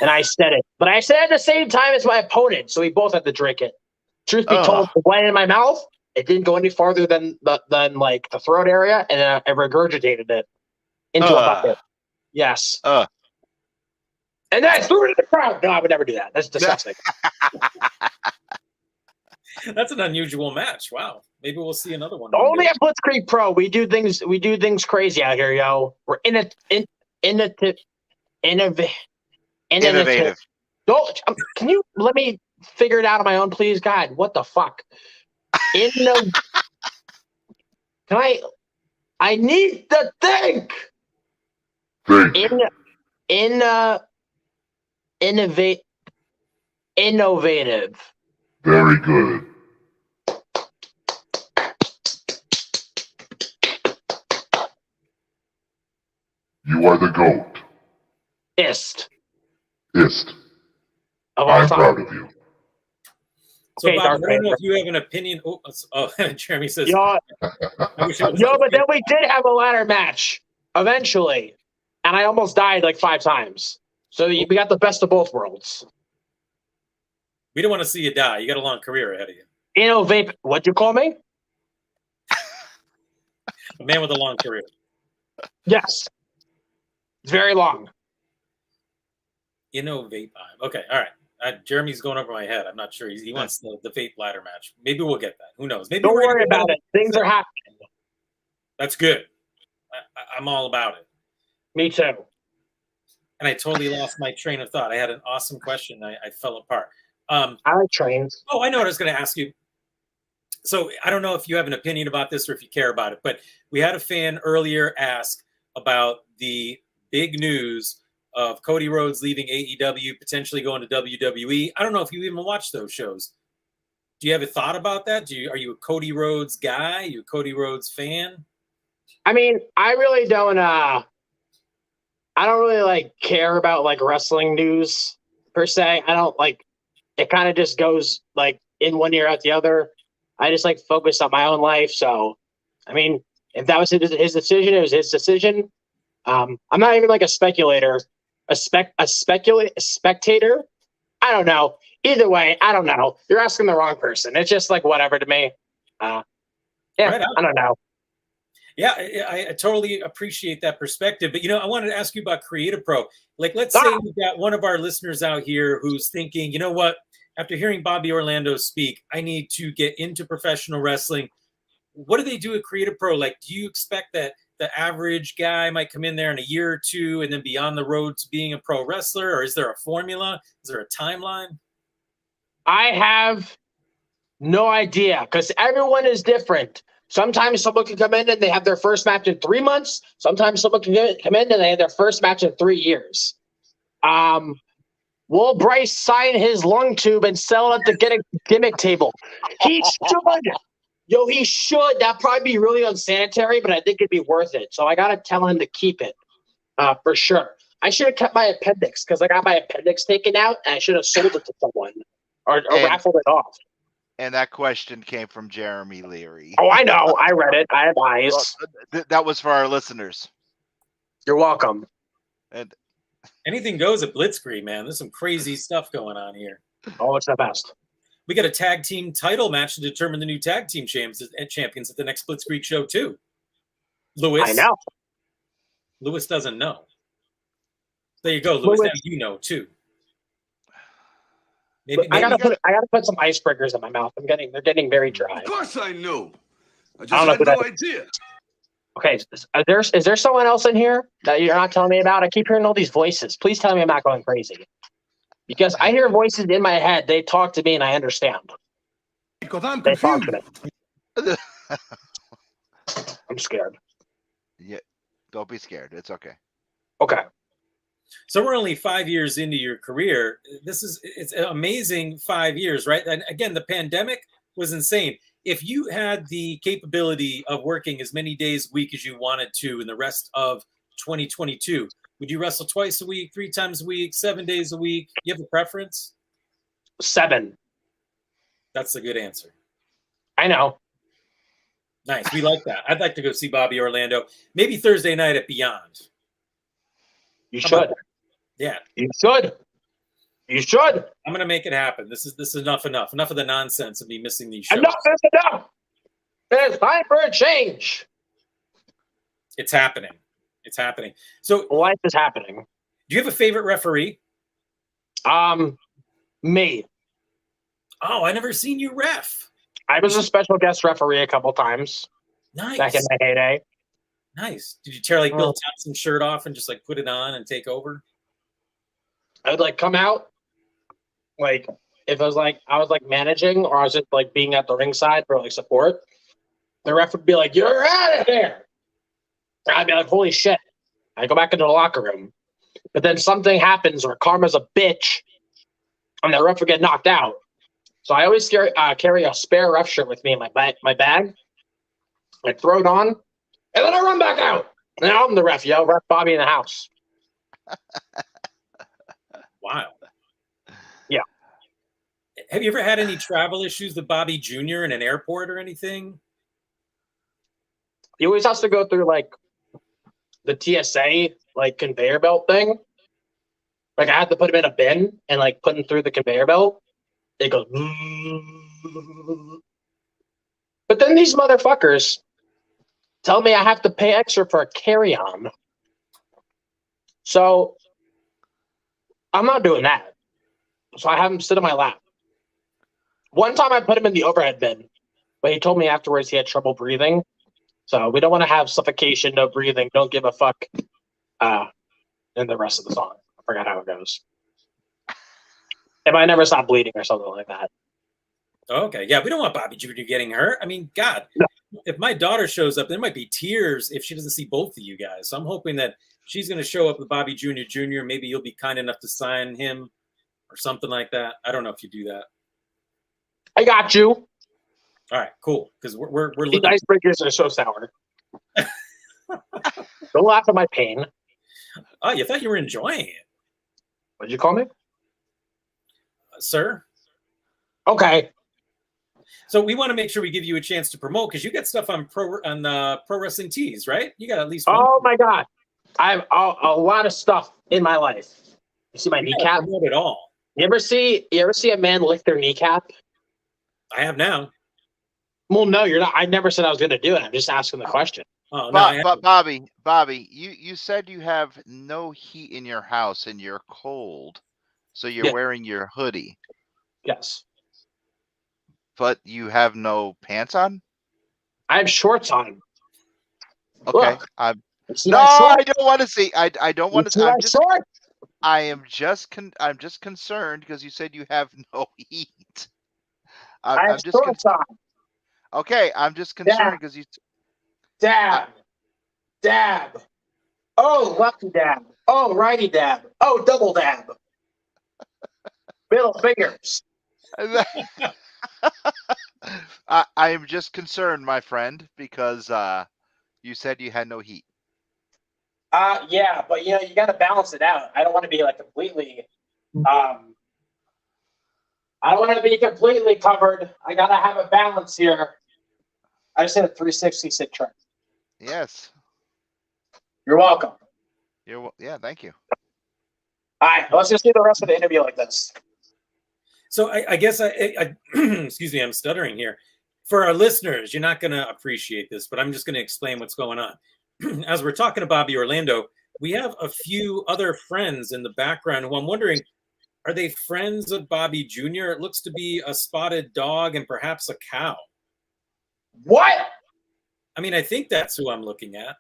and I said it, but I said it at the same time as my opponent, so we both had to drink it. Truth be told, it went in my mouth. It didn't go any farther than like the throat area, and then I regurgitated it into a bucket. Yes. And then I threw it in the crowd. No, I would never do that. That's disgusting. That's an unusual match. Wow. Maybe we'll see another one. Only at Blitzkrieg Pro, we do things crazy out here, yo. We're innovative. Don't, can you let me figure it out on my own, please? God, what the fuck? I need to think. Innovative. Very good. You are the GOAT. Ist. I'm proud of you. So, Okay, Bob, I don't know if you have an opinion. Jeremy says. But then we did have a ladder match eventually, and I almost died like 5 times. So we got the best of both worlds. We don't want to see you die. You got a long career ahead of you. Innovate. What'd you call me? A man with a long career. Yes. It's very long. Innovate. Okay, all right. Jeremy's going over my head. I'm not sure. He wants the vape ladder match. Maybe we'll get that. Who knows? Maybe Don't worry about it. Things are happening. That's good. I'm all about it. Me too. And I totally lost my train of thought. I had an awesome question. I fell apart. I like trains. Oh, I know what I was going to ask you. So I don't know if you have an opinion about this or if you care about it, but we had a fan earlier ask about the big news of Cody Rhodes leaving AEW, potentially going to WWE. I don't know if you even watch those shows. Do you have a thought about that? Are you a Cody Rhodes guy? Are you a Cody Rhodes fan? I mean, I really don't. I don't really like care about like wrestling news per se. I don't like. It kind of just goes like in one ear out the other. I just like focus on my own life. So, I mean, if that was his decision, it was his decision. I'm not even like a speculator, a spectator. I don't know. Either way, I don't know. You're asking the wrong person. It's just like whatever to me. Yeah, right, I don't know. Yeah, I totally appreciate that perspective. But, I wanted to ask you about Creative Pro. Like, let's say we've got one of our listeners out here who's thinking, you know what? After hearing Bobby Orlando speak, I need to get into professional wrestling. What do they do at Creative Pro? Like, do you expect that the average guy might come in there in a year or two and then be on the road to being a pro wrestler? Or is there a formula? Is there a timeline? I have no idea because everyone is different. Sometimes someone can come in and they have their first match in 3 months. Sometimes someone can come in and they have their first match in 3 years. Will Bryce sign his lung tube and sell it at the gimmick table? He should. Yo, he should. That'd probably be really unsanitary, but I think it'd be worth it. So I got to tell him to keep it for sure. I should have kept my appendix because I got my appendix taken out, and I should have sold it to someone or raffled it off. And that question came from Jeremy Leary. Oh, I know. I read it. I have eyes. Well, that was for our listeners. You're welcome. And Anything goes at Blitzkrieg, man. There's some crazy stuff going on here. Oh, it's the best. We got a tag team title match to determine the new tag team champions at the next Blitzkrieg show, too. Lewis. I know. Lewis doesn't know. There you go, Lewis. Now you know, too. Maybe I gotta put some icebreakers in my mouth. They're getting very dry. Of course I knew. I just I don't know had who no idea. Okay, is there someone else in here that you're not telling me about? I keep hearing all these voices. Please tell me I'm not going crazy. Because I hear voices in my head. They talk to me and I understand. Because I'm They talk confused. to me. I'm scared. yeah, don't be scared. It's okay. Okay. So we're only 5 years into your career. It's an amazing 5 years, right? And again, the pandemic was insane. If you had the capability of working as many days a week as you wanted to in the rest of 2022, would you wrestle twice a week, 3 times a week, 7 days a week? You have a preference? 7. That's a good answer. I know. Nice. We like that. I'd like to go see Bobby Orlando. Maybe Thursday night at Beyond. You How about should. that? Yeah. You should. You should. I'm going to make it happen. This is enough. Enough of the nonsense of me missing these shows. Enough is enough. It's time for a change. It's happening. It's happening. So Life is happening. do you have a favorite referee? Me. Oh, I never seen you ref. I was a special guest referee a couple times Nice. back in my heyday. Nice. Did you tear like Bill Thompson's shirt off and just like put it on and take over? I would come out if I was managing or I was just being at the ringside for support. The ref would be like, "You're out of here." And I'd be like, "Holy shit!" I go back into the locker room, but then something happens or Karma's a bitch, and the ref would get knocked out. So I always carry a spare ref shirt with me in my bag. I throw it on, and then I run back out. And now I'm the ref, ref Bobby in the house. Wow. Yeah. Have you ever had any travel issues with Bobby Jr. in an airport or anything? He always has to go through the TSA conveyor belt thing. I had to put him in a bin and put him through the conveyor belt. It goes. But then these motherfuckers tell me I have to pay extra for a carry-on. So I'm not doing that. So I have him sit on my lap. One time I put him in the overhead bin, but he told me afterwards he had trouble breathing. So we don't want to have suffocation, no breathing, don't give a fuck in the rest of the song. I forgot how it goes. If I never stop bleeding or something like that. Okay. Yeah, we don't want Bobby Jr. getting hurt. I mean, God, if my daughter shows up, there might be tears if she doesn't see both of you guys. So I'm hoping that she's going to show up with Bobby Jr. Maybe you'll be kind enough to sign him or something like that. I don't know if you do that. I got you. All right, cool. Because we're These looking. icebreakers are so sour. Don't laugh at my pain. Oh, you thought you were enjoying it, What'd you call me? sir? Okay. So we want to make sure we give you a chance to promote because you got stuff on Pro Wrestling Tees, right? You got at least one. Oh my God. I have a lot of stuff in my life. You see my kneecap? Promote it all. You ever see a man lick their kneecap? I have now. Well, no, you're not. I never said I was going to do it. I'm just asking the question. Oh no, But Bobby, you said you have no heat in your house and you're cold, so you're wearing your hoodie. Yes. But you have no pants on? I have shorts on. Okay. Look. I See my shorts? don't want to see. I don't want You to see see. my shorts? I'm just concerned because you said you have no heat. I have I'm just shorts on. okay. I'm just concerned because you. Dab. Dab. Oh, lucky dab. Oh, righty dab. Oh, double dab. Middle fingers. I am just concerned, my friend, because you said you had no heat. Yeah, but you got to balance it out. I don't want to be like completely. I don't want to be completely covered. I got to have a balance here. I just hit a 360 sit track. Yes. You're welcome. Yeah, thank you. All right, let's just do the rest of the interview like this. So I guess I excuse me, I'm stuttering here. For our listeners, you're not going to appreciate this, but I'm just going to explain what's going on. As we're talking to Bobby Orlando, we have a few other friends in the background who I'm wondering, are they friends of Bobby Jr.? It looks to be a spotted dog and perhaps a cow. What? I mean, I think that's who I'm looking at.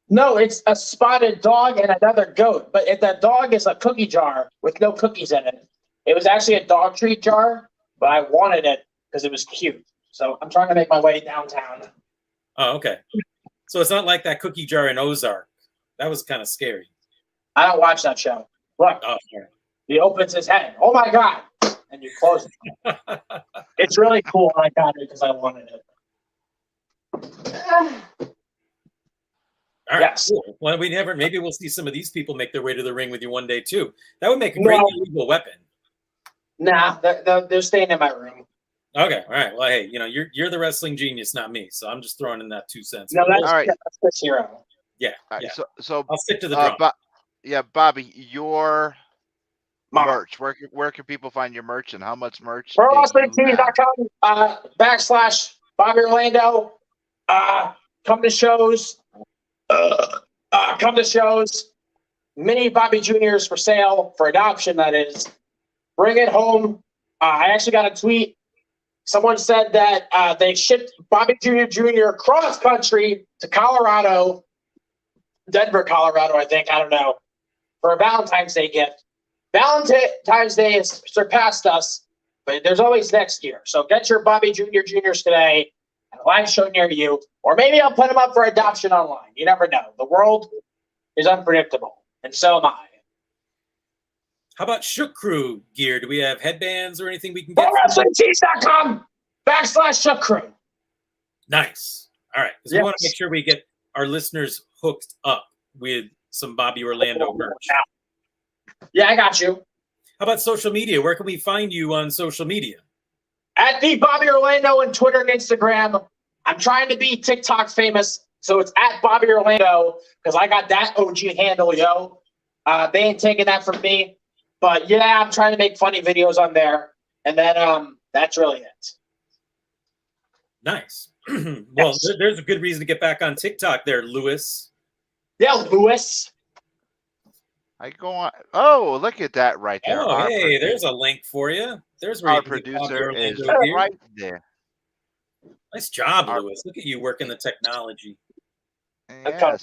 No, it's a spotted dog and another goat. But if that dog is a cookie jar with no cookies in it, it was actually a dog treat jar, but I wanted it because it was cute. So I'm trying to make my way downtown. Oh, okay. So it's not like that cookie jar in Ozark. That was kind of scary. I don't watch that show. Look, Oh, sorry. he opens his head. Oh my God. And you close it. It's really cool. I got it because I wanted it. All right, Yes. cool. Well, maybe we'll see some of these people make their way to the ring with you one day too. That would make a great illegal weapon. Nah, they're staying in my room. Okay, all right. Well, hey, you're the wrestling genius, not me. So I'm just throwing in that 2 cents. No, that's All right. Chris Hero. Yeah, All right, yeah. so I'll stick to the drum. Bobby, your Mark. merch. Where can people find your merch, and how much merch? ProWrestlingTees.com / Bobby Orlando. Come to shows. Come to shows. Mini Bobby Juniors for sale, for adoption, that is. Bring it home. I actually got a tweet. Someone said that they shipped Bobby Jr. cross country to Colorado, Denver, Colorado, I think. I don't know. For a Valentine's Day gift. Valentine's Day has surpassed us, but there's always next year. So get your Bobby Juniors today at a live show near you. Or maybe I'll put them up for adoption online. You never know. The world is unpredictable, and so am I. How about Shook Crew gear? Do we have headbands or anything we can get? ProWrestlingTees.com / Shook Crew. Nice. All right. Because we want to make sure we get our listeners hooked up with some Bobby Orlando merch. Yeah, I got you. How about social media? Where can we find you on social media? At the Bobby Orlando on Twitter and Instagram. I'm trying to be TikTok famous, so it's at Bobby Orlando because I got that OG handle, yo. They ain't taking that from me. But yeah, I'm trying to make funny videos on there. And then that's really it. Nice. Well, there's a good reason to get back on TikTok there, Lewis. Yeah, Lewis. I go on. Oh, look at that right there. Oh, hey, there's a link for you. There's where our you can get Bobby producer is Orlando gear. right there. Nice job, Lewis. Look at you working the technology. Yes,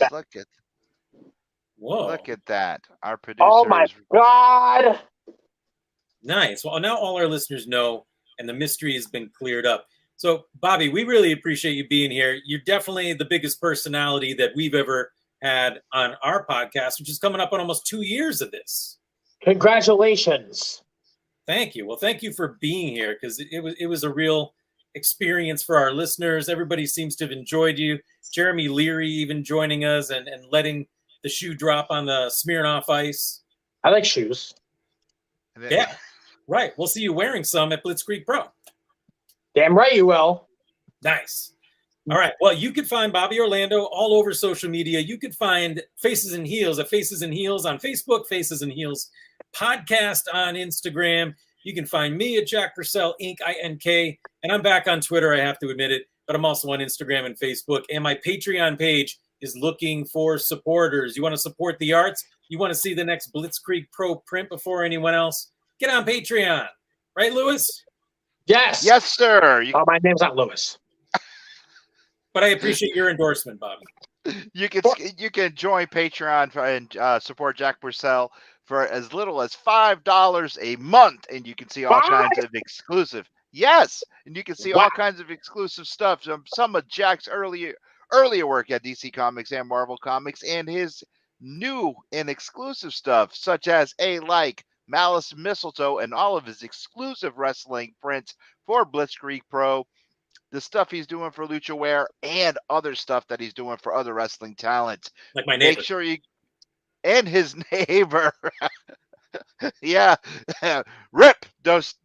Whoa. look at that. Our producer. Oh my God. Nice. Well, now all our listeners know, and the mystery has been cleared up. So, Bobby, we really appreciate you being here. You're definitely the biggest personality that we've ever had on our podcast, which is coming up on almost 2 years of this. Congratulations. Thank you. Well, thank you for being here because it was a real experience for our listeners. Everybody seems to have enjoyed you. Jeremy Leary even joining us and letting the shoe drop on the Smirnoff Ice. I like shoes. Yeah, right. We'll see you wearing some at Blitzkrieg Pro. Damn right you will. Nice. All right. Well, you can find Bobby Orlando all over social media. You can find Faces and Heels at Faces and Heels on Facebook, Faces and Heels podcast on Instagram. You can find me at Jack Purcell, Inc., INK, and I'm back on Twitter, I have to admit it, but I'm also on Instagram and Facebook, and my Patreon page is looking for supporters. You want to support the arts? You want to see the next Blitzkrieg Pro print before anyone else? Get on Patreon. Right, Lewis? Yes. Yes, sir. My name's not Lewis. But I appreciate your endorsement, Bobby. You can join Patreon and support Jack Purcell for as little as $5 a month, and you can see all kinds of exclusive. Yes, and you can see all kinds of exclusive stuff. Some of Jack's earlier work at DC Comics and Marvel Comics, and his new and exclusive stuff, such as Malice Mistletoe and all of his exclusive wrestling prints for Blitzkrieg Pro, the stuff he's doing for Luchaware, and other stuff that he's doing for other wrestling talent. Like my neighbor. Make sure you, and his neighbor. Yeah. Rip those,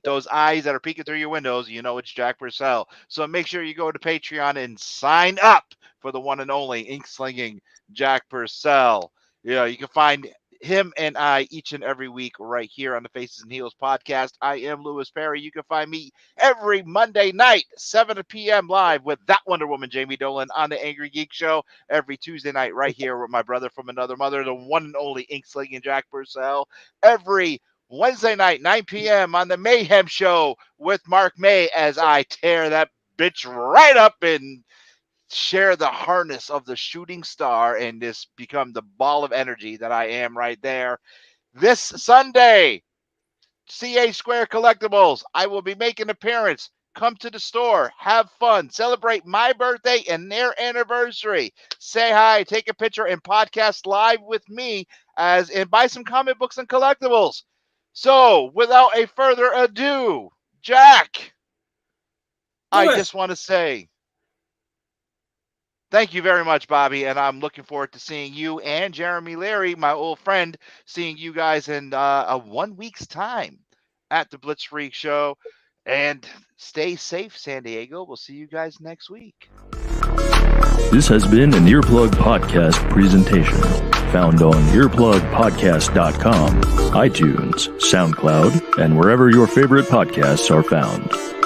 those eyes that are peeking through your windows. It's Jack Purcell. So make sure you go to Patreon and sign up for the one and only ink slinging Jack Purcell. You can find him and I each and every week right here on the Faces and Heels podcast. I am Louis Perry. You can find me every Monday night, 7 p.m. live with that Wonder Woman, Jamie Dolan, on the Angry Geek Show. Every Tuesday night right here with my brother from another mother, the one and only ink slinging Jack Purcell. Every Wednesday night, 9 p.m. on the Mayhem Show with Mark May, as I tear that bitch right up and share the harness of the shooting star and this become the ball of energy that I am right there. This Sunday, CA Square Collectibles, I will be making an appearance. Come to the store, have fun, celebrate my birthday and their anniversary. Say hi, take a picture, and podcast live with me and buy some comic books and collectibles. So, without a further ado, Jack, I just want to say thank you very much, Bobby, and I'm looking forward to seeing you and Jeremy Larry, my old friend, seeing you guys in a 1 week's time at the Blitzkrieg Show. And stay safe, San Diego. We'll see you guys next week. This has been an Earplug Podcast presentation, found on earplugpodcast.com, iTunes, SoundCloud, and wherever your favorite podcasts are found.